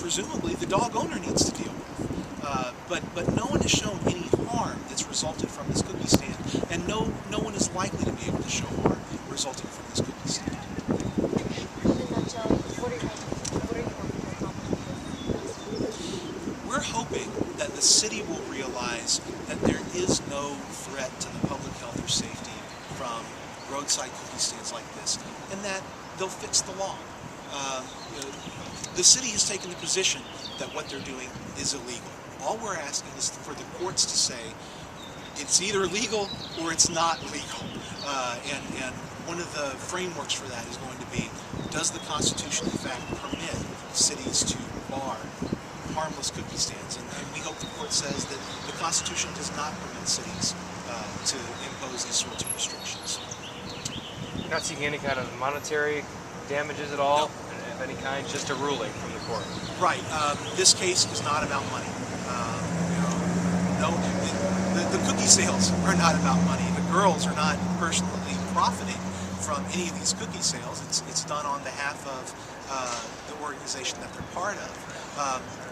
presumably the dog owner needs to deal with. But no one has shown any harm that's resulted from this cookie stand, and no one is likely to be able to show harm resulting from this cookie stand. We're hoping that the city will realize that there is no threat to the public health or safety from roadside cookie stands like this, and that they'll fix the law. The city has taken the position that what they're doing is illegal. All we're asking is for the courts to say it's either legal or it's not legal. And one of the frameworks for that is going to be, does the Constitution in fact permit cities to bar harmless cookie stands? And we hope the court says that the Constitution does not permit cities to impose these sorts of restrictions. You're not seeking any kind of monetary damages at all? No. Of any kind, just a ruling from the court? Right. This case is not about money. The cookie sales are not about money. The girls are not personally profiting from any of these cookie sales. It's done on behalf of the organization that they're part of.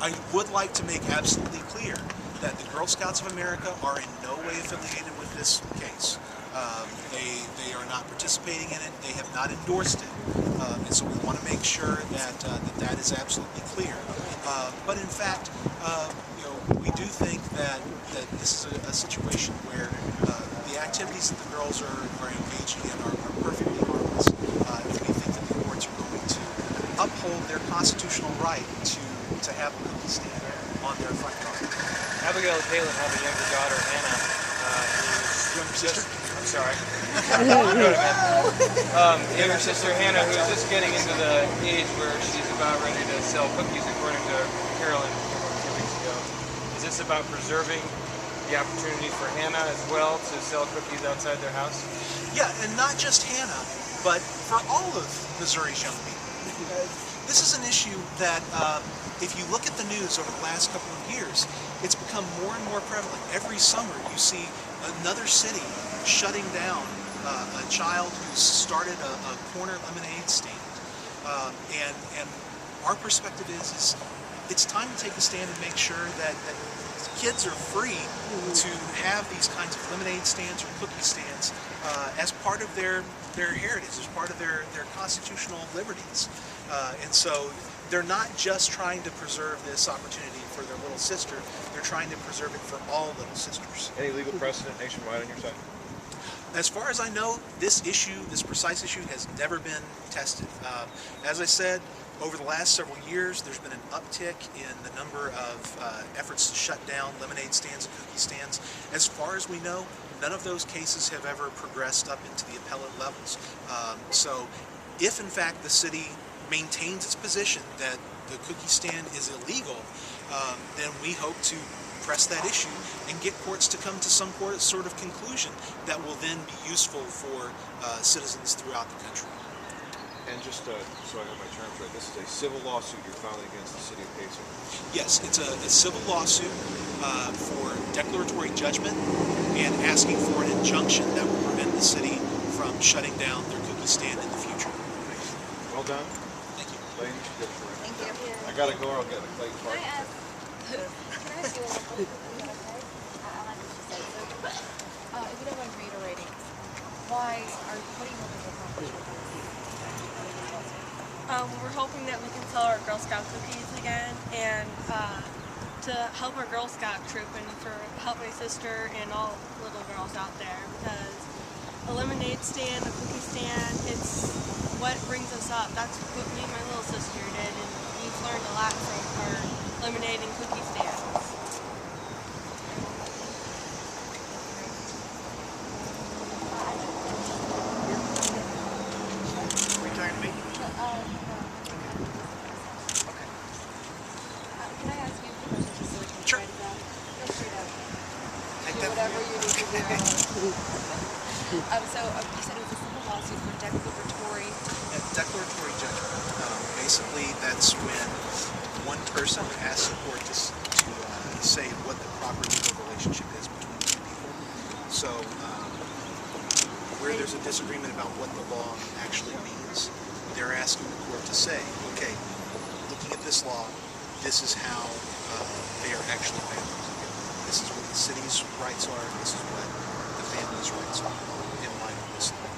I would like to make absolutely clear that the Girl Scouts of America are in no way affiliated with this case. They are not participating in it. They have not endorsed it, and so we want to make sure that that is absolutely clear. But in fact, we do think that this is a situation where the activities that the girls are engaging in are perfectly harmless, and we think that the courts are going to uphold their constitutional right to have a cookie stand on their front yard. Abigail and Palin have a younger daughter, Hannah, who's Younger sister? I'm sorry. Younger sister Hannah, who's just getting into the age where she's about ready to sell cookies, according to Carolyn a few weeks ago. Is this about preserving the opportunity for Hannah as well to sell cookies outside their house? Yeah, and not just Hannah, but for all of Missouri's young people. This is an issue that, if you look at the news over the last couple of years, it's become more and more prevalent. Every summer you see another city shutting down a child who started a corner lemonade stand. And our perspective is it's time to take a stand and make sure that kids are free to have these kinds of lemonade stands or cookie stands as part of their heritage, as part of their constitutional liberties. And so they're not just trying to preserve this opportunity for their little sister, they're trying to preserve it for all little sisters. Any legal precedent nationwide on your side? As far as I know, this precise issue has never been tested. As I said, over the last several years, there's been an uptick in the number of efforts to shut down lemonade stands and cookie stands. As far as we know, none of those cases have ever progressed up into the appellate levels. So if in fact the city maintains its position that the cookie stand is illegal, then we hope to press that issue and get courts to come to some sort of conclusion that will then be useful for citizens throughout the country. And just so I have my terms right, this is a civil lawsuit you're filing against the city of Hazelwood. Yes, it's a civil lawsuit for declaratory judgment and asking for an injunction that will prevent the city from shutting down their cookie stand in the future. Well done. Thank you. Ladies, you should get it. Thank you. I gotta go or I'll get a Clayton Can Park. I ask you a question? I like what you said. So, if you don't mind reiterating, what are you hoping to accomplish with this? We're hoping that we can sell our Girl Scout cookies again, and to help our Girl Scout troop and for help my sister and all little girls out there, because a lemonade stand, a cookie stand, it's what brings us up. That's what me and my little sister did, and we've learned a lot from our lemonade and cookie stands. Return to me. Can I ask you a question just so we can Sure. write it down? Feel free to Take do that. whatever you need to do. So you said it was a civil lawsuit for declaratory. Yeah, declaratory judgment. Basically, that's when one person asks the court to say what the proper legal relationship is between two people. So where there's a disagreement about what the law actually means, they're asking the court to say, okay, looking at this law, this is how they are actually bound. This is what the city's rights are. This is what the family's rights are in line with this law.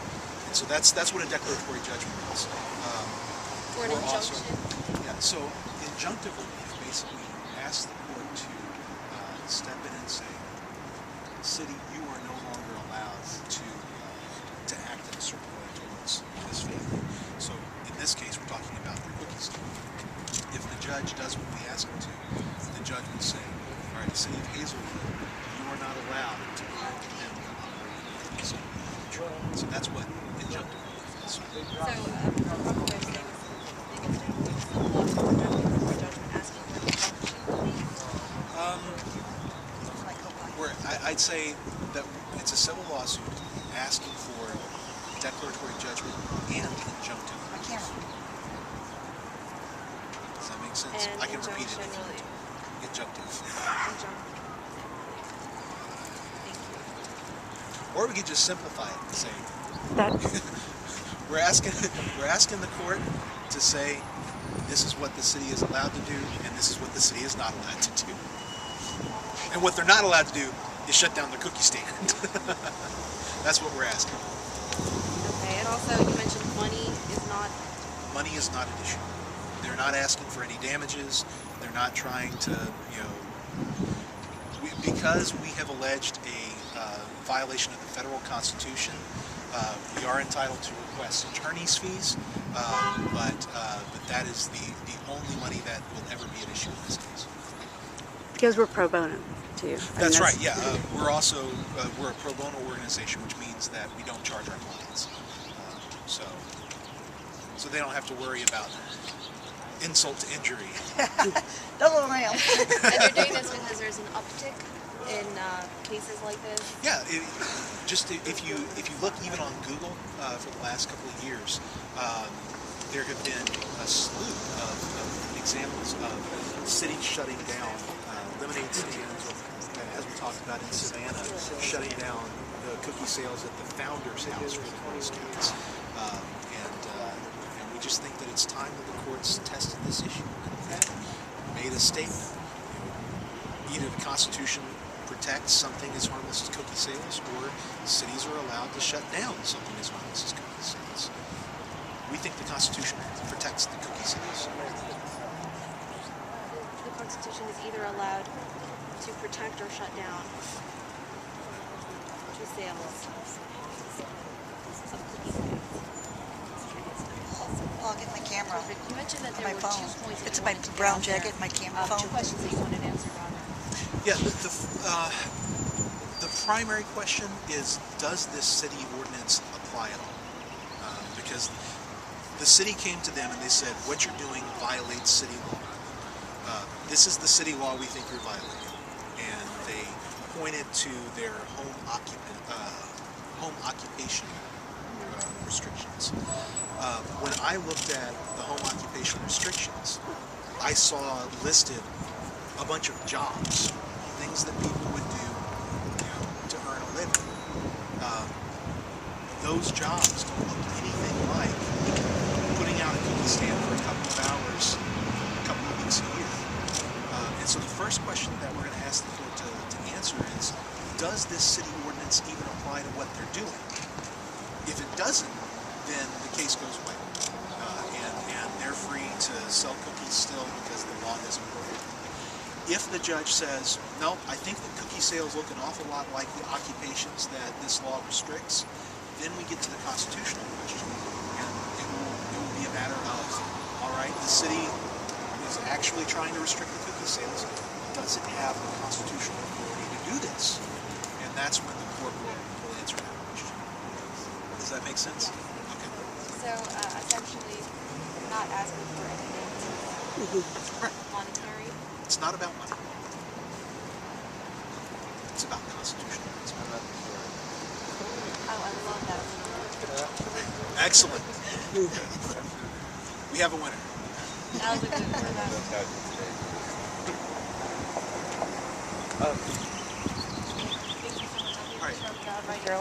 And so that's what a declaratory judgment is. Or an Or also- injunction. Yeah. So injunctive relief basically asks the court to step in and say, city, you are no longer allowed to act in a certain way towards this family. So in this case, we're talking about the cookie stand. If the judge does what we ask him to, the judge would say, all right, the city of Hazelwood, you are not allowed to grant him cookie stand. So that's what injunctive relief is. So, proper way of saying this, the biggest thing is the law for declaratory judgment asking for an injunction relief. I'd say that it's a civil lawsuit asking for declaratory judgment and injunctive relief. Does that make sense? And I can repeat it. injunction relief. Injunctive. Injunction. Thank you. Or we could just simplify it and say That we're asking the court to say this is what the city is allowed to do and this is what the city is not allowed to do. And what they're not allowed to do is shut down the cookie stand. That's what we're asking. Okay, and also you mentioned money is not. Money is not an issue. They're not asking for any damages. They're not trying to, because we have alleged a violation of the federal Constitution, we are entitled to request attorney's fees, but that is the only money that will ever be an issue in this case. because we're pro bono too. That's right. Yeah, we're also we're a pro bono organization, which means that we don't charge our clients, so they don't have to worry about insult to injury. Double mail. And you're doing this because there's an uptick in cases like this. Yeah, if you look even on Google for the last couple of years, there have been a slew of examples of cities shutting down lemonade stands, as we talked about in Savannah, shutting down the cookie sales at the founder's house for the Boy Scouts. And we just think that it's time that the courts tested this issue and made a statement. Either the Constitution protects something as harmless as cookie sales, or cities are allowed to shut down something as harmless as cookie sales. We think the Constitution protects the cookie sales. The Constitution is either allowed to protect or shut down to sales of cookies. I'll get my camera. Perfect. You mentioned that On there my were 2 phone. points that It's you my wanted to get brown out there. jacket, my camera 2 phone. questions that you wanted answered on it. Yeah, the primary question is, does this city ordinance apply at all? Because the city came to them and they said, what you're doing violates city law. This is the city law we think you're violating. And they pointed to their home occupation restrictions. When I looked at the home occupation restrictions, I saw listed a bunch of jobs, things that people would do, to earn a living. Those jobs don't look anything like putting out a cookie stand for a couple of hours, a couple of weeks a year. And so the first question that we're going to ask the court to answer is, does this city ordinance even apply to what they're doing? If it doesn't, then the case goes away. And they're free to sell cookies still because the law doesn't prohibit it. If the judge says, no, I think that cookie sales look an awful lot like the occupations that this law restricts, then we get to the constitutional question. And it will be a matter of, all right, the city is actually trying to restrict the cookie sales. Does it have the constitutional authority to do this? And that's when the court will answer that question. Does that make sense? Okay. So essentially, you're not asking for anything monetary. It's not about money. It's about constitutional principle. Oh, I love that. Excellent. We have a winner. That was a good one. Um, Thank you so much. All right. Right here.